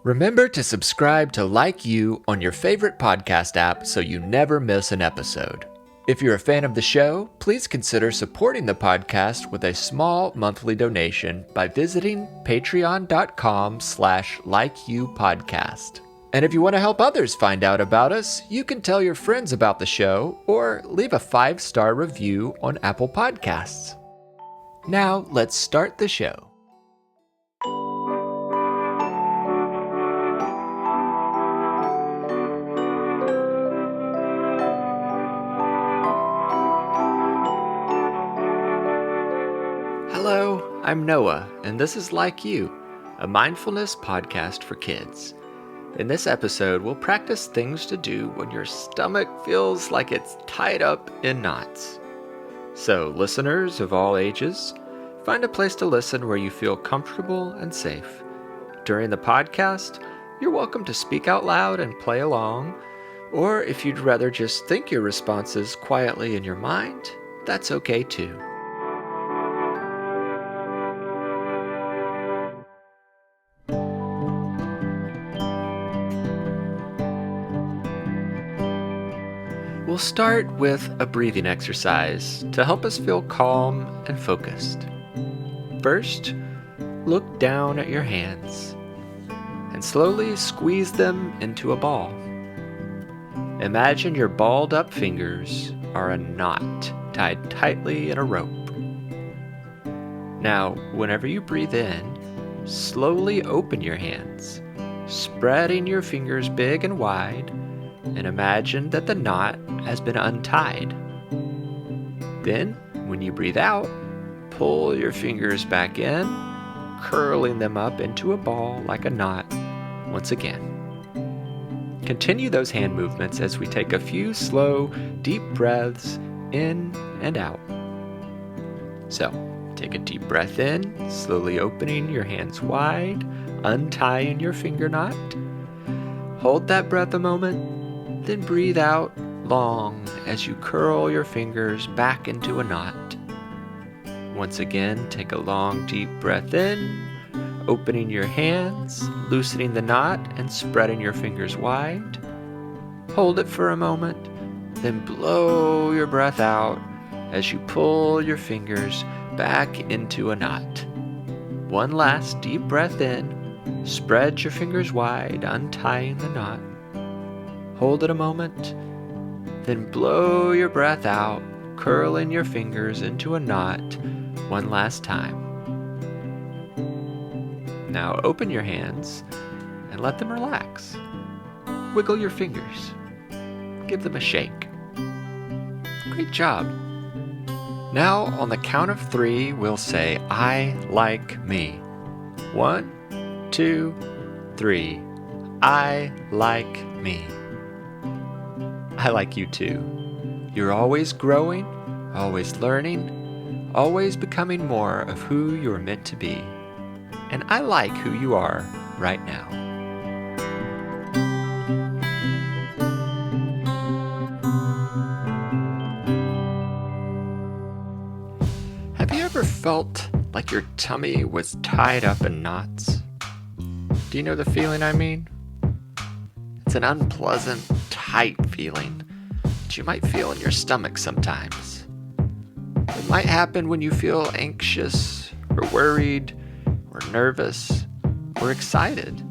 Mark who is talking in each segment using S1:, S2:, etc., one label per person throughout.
S1: Remember to subscribe to Like You on your favorite podcast app so you never miss an episode. If you're a fan of the show, please consider supporting the podcast with a small monthly donation by visiting patreon.com/likeyoupodcast. And if you want to help others find out about us, you can tell your friends about the show or leave a 5-star review on Apple Podcasts. Now, let's start the show. Hello, I'm Noah, and this is Like You, a mindfulness podcast for kids. In this episode, we'll practice things to do when your stomach feels like it's tied up in knots. So, listeners of all ages, find a place to listen where you feel comfortable and safe. During the podcast, you're welcome to speak out loud and play along, or if you'd rather just think your responses quietly in your mind, that's okay too. We'll start with a breathing exercise to help us feel calm and focused. First, look down at your hands and slowly squeeze them into a ball. Imagine your balled up fingers are a knot tied tightly in a rope. Now, whenever you breathe in, slowly open your hands, spreading your fingers big and wide, and imagine that the knot has been untied. Then, when you breathe out, pull your fingers back in, curling them up into a ball like a knot once again. Continue those hand movements as we take a few slow, deep breaths in and out. So, take a deep breath in, slowly opening your hands wide, untying your finger knot. Hold that breath a moment. Then breathe out long as you curl your fingers back into a knot. Once again, take a long, deep breath in, opening your hands, loosening the knot, and spreading your fingers wide. Hold it for a moment, then blow your breath out as you pull your fingers back into a knot. One last deep breath in, spread your fingers wide, untying the knot. Hold it a moment, then blow your breath out, curling your fingers into a knot one last time. Now open your hands and let them relax. Wiggle your fingers. Give them a shake. Great job. Now on the count of 3, we'll say, I like me. 1, 2, 3. I like me. I like you too. You're always growing, always learning, always becoming more of who you're meant to be. And I like who you are right now. Have you ever felt like your tummy was tied up in knots? Do you know the feeling I mean? It's an unpleasant, tight feeling that you might feel in your stomach sometimes. It might happen when you feel anxious or worried or nervous or excited,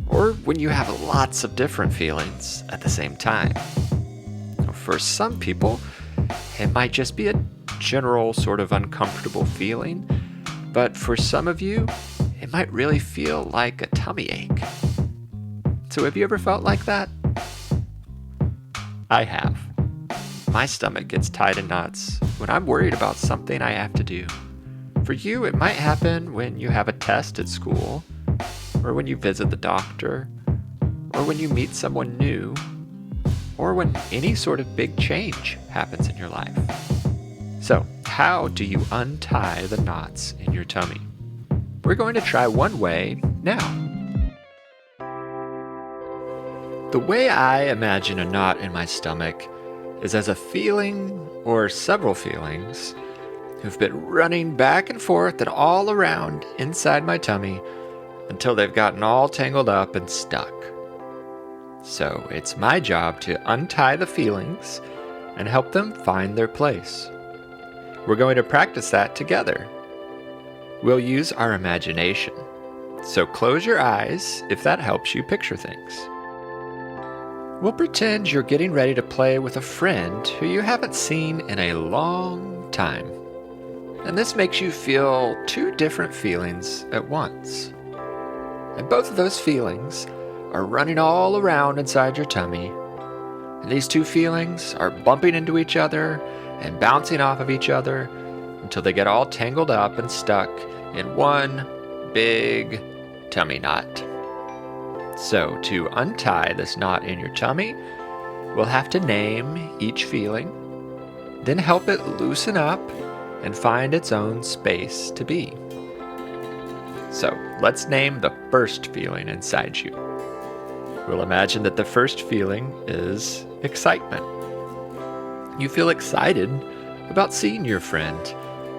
S1: or when you have lots of different feelings at the same time. For some people, it might just be a general sort of uncomfortable feeling, but for some of you, it might really feel like a tummy ache. So have you ever felt like that? I have. My stomach gets tied in knots when I'm worried about something I have to do. For you, it might happen when you have a test at school, or when you visit the doctor, or when you meet someone new, or when any sort of big change happens in your life. So, how do you untie the knots in your tummy? We're going to try one way now. The way I imagine a knot in my stomach is as a feeling or several feelings who've been running back and forth and all around inside my tummy until they've gotten all tangled up and stuck. So it's my job to untie the feelings and help them find their place. We're going to practice that together. We'll use our imagination. So close your eyes if that helps you picture things. We'll pretend you're getting ready to play with a friend who you haven't seen in a long time. And this makes you feel two different feelings at once. And both of those feelings are running all around inside your tummy. And these two feelings are bumping into each other and bouncing off of each other until they get all tangled up and stuck in one big tummy knot. So to untie this knot in your tummy, we'll have to name each feeling, then help it loosen up and find its own space to be. So let's name the first feeling inside you. We'll imagine that the first feeling is excitement. You feel excited about seeing your friend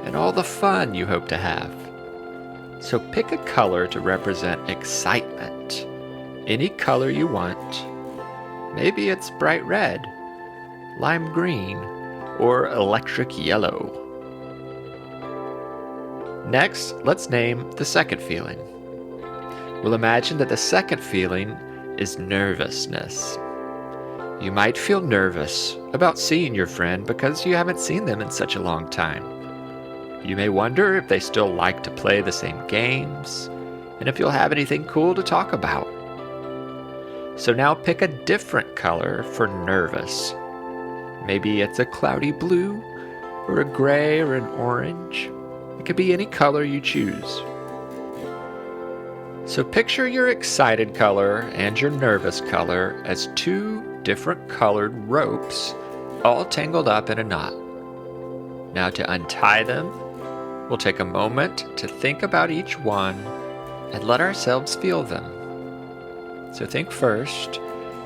S1: and all the fun you hope to have. So pick a color to represent excitement. Any color you want. Maybe it's bright red, lime green, or electric yellow. Next, let's name the second feeling. We'll imagine that the second feeling is nervousness. You might feel nervous about seeing your friend because you haven't seen them in such a long time. You may wonder if they still like to play the same games, and if you'll have anything cool to talk about. So now pick a different color for nervous. Maybe it's a cloudy blue, or a gray, or an orange. It could be any color you choose. So picture your excited color and your nervous color as two different colored ropes, all tangled up in a knot. Now to untie them, we'll take a moment to think about each one and let ourselves feel them. So think first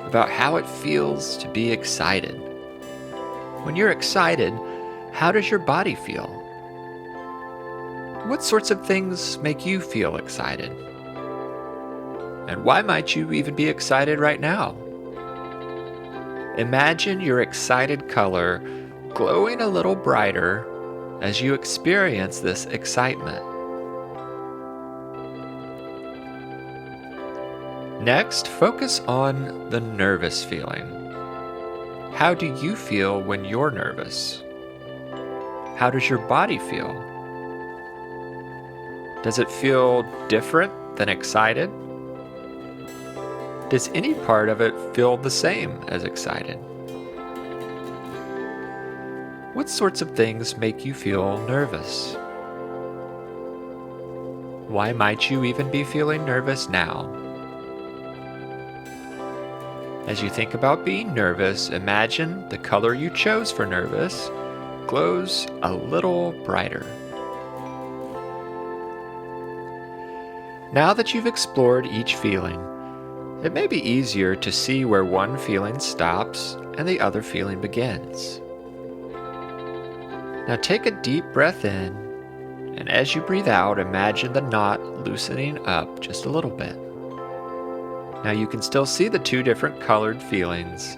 S1: about how it feels to be excited. When you're excited, how does your body feel? What sorts of things make you feel excited? And why might you even be excited right now? Imagine your excited color glowing a little brighter as you experience this excitement. Next, focus on the nervous feeling. How do you feel when you're nervous? How does your body feel? Does it feel different than excited? Does any part of it feel the same as excited? What sorts of things make you feel nervous? Why might you even be feeling nervous now? As you think about being nervous, imagine the color you chose for nervous glows a little brighter. Now that you've explored each feeling, it may be easier to see where one feeling stops and the other feeling begins. Now take a deep breath in, and as you breathe out, imagine the knot loosening up just a little bit. Now you can still see the two different colored feelings,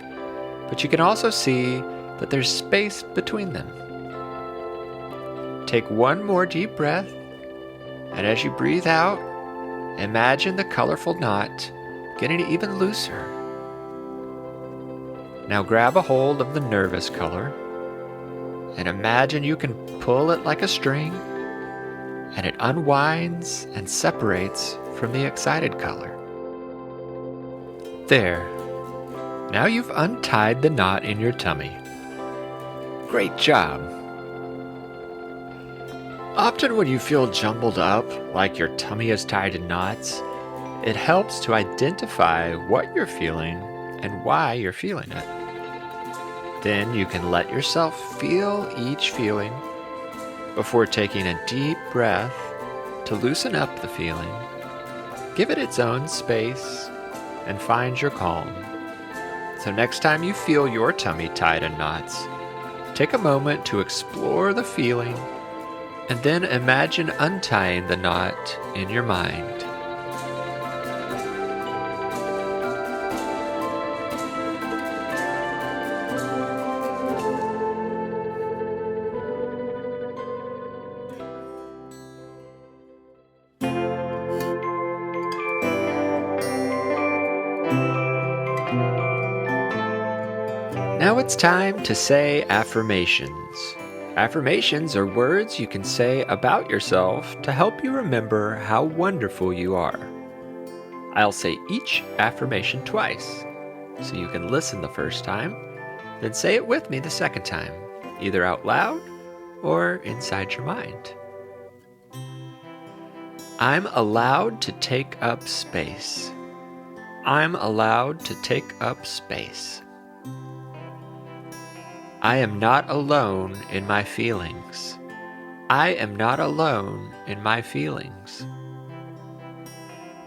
S1: but you can also see that there's space between them. Take one more deep breath, and as you breathe out, imagine the colorful knot getting even looser. Now grab a hold of the nervous color, and imagine you can pull it like a string, and it unwinds and separates from the excited color. There. Now you've untied the knot in your tummy. Great job. Often when you feel jumbled up, like your tummy is tied in knots, it helps to identify what you're feeling and why you're feeling it. Then you can let yourself feel each feeling before taking a deep breath to loosen up the feeling, give it its own space, and find your calm. So next time you feel your tummy tied in knots, take a moment to explore the feeling and then imagine untying the knot in your mind. Now it's time to say affirmations. Affirmations are words you can say about yourself to help you remember how wonderful you are. I'll say each affirmation twice, so you can listen the first time, then say it with me the second time, either out loud or inside your mind. I'm allowed to take up space. I'm allowed to take up space. I am not alone in my feelings. I am not alone in my feelings.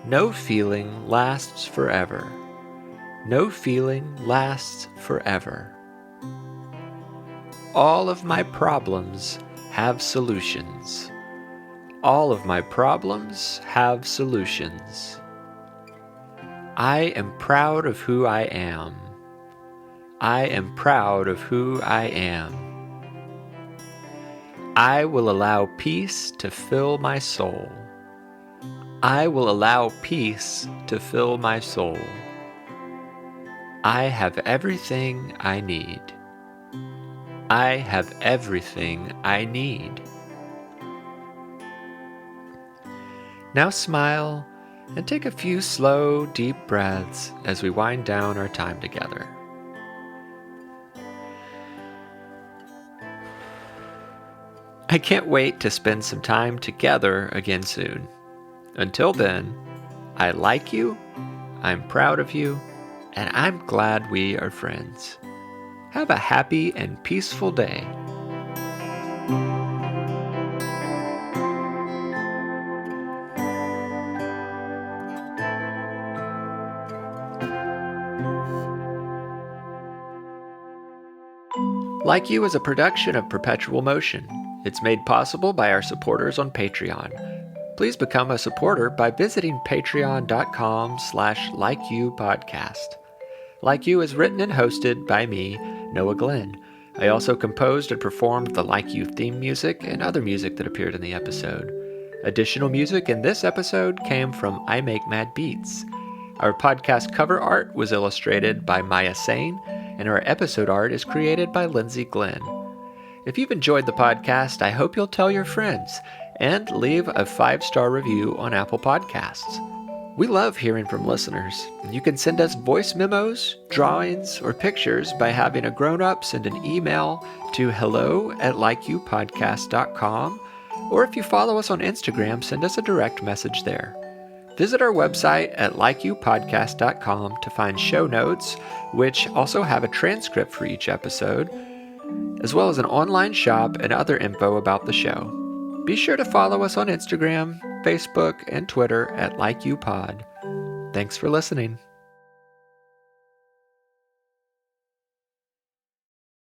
S1: No feeling lasts forever. No feeling lasts forever. All of my problems have solutions. All of my problems have solutions. I am proud of who I am. I am proud of who I am. I will allow peace to fill my soul. I will allow peace to fill my soul. I have everything I need. I have everything I need. Now smile and take a few slow, deep breaths as we wind down our time together. I can't wait to spend some time together again soon. Until then, I like you, I'm proud of you, and I'm glad we are friends. Have a happy and peaceful day. Like You is a production of Perpetual Motion. It's made possible by our supporters on Patreon. Please become a supporter by visiting patreon.com/likeyoupodcast. Like You is written and hosted by me, Noah Glenn. I also composed and performed the Like You theme music and other music that appeared in the episode. Additional music in this episode came from I Make Mad Beats. Our podcast cover art was illustrated by Maya Sane, and our episode art is created by Lindsay Glenn. If you've enjoyed the podcast, I hope you'll tell your friends and leave a 5-star review on Apple Podcasts. We love hearing from listeners. You can send us voice memos, drawings, or pictures by having a grown-up send an email to hello@likeyoupodcast.com, or if you follow us on Instagram, send us a direct message there. Visit our website at likeyoupodcast.com to find show notes, which also have a transcript for each episode, as well as an online shop and other info about the show. Be sure to follow us on Instagram, Facebook, and Twitter at LikeYouPod. Thanks for listening.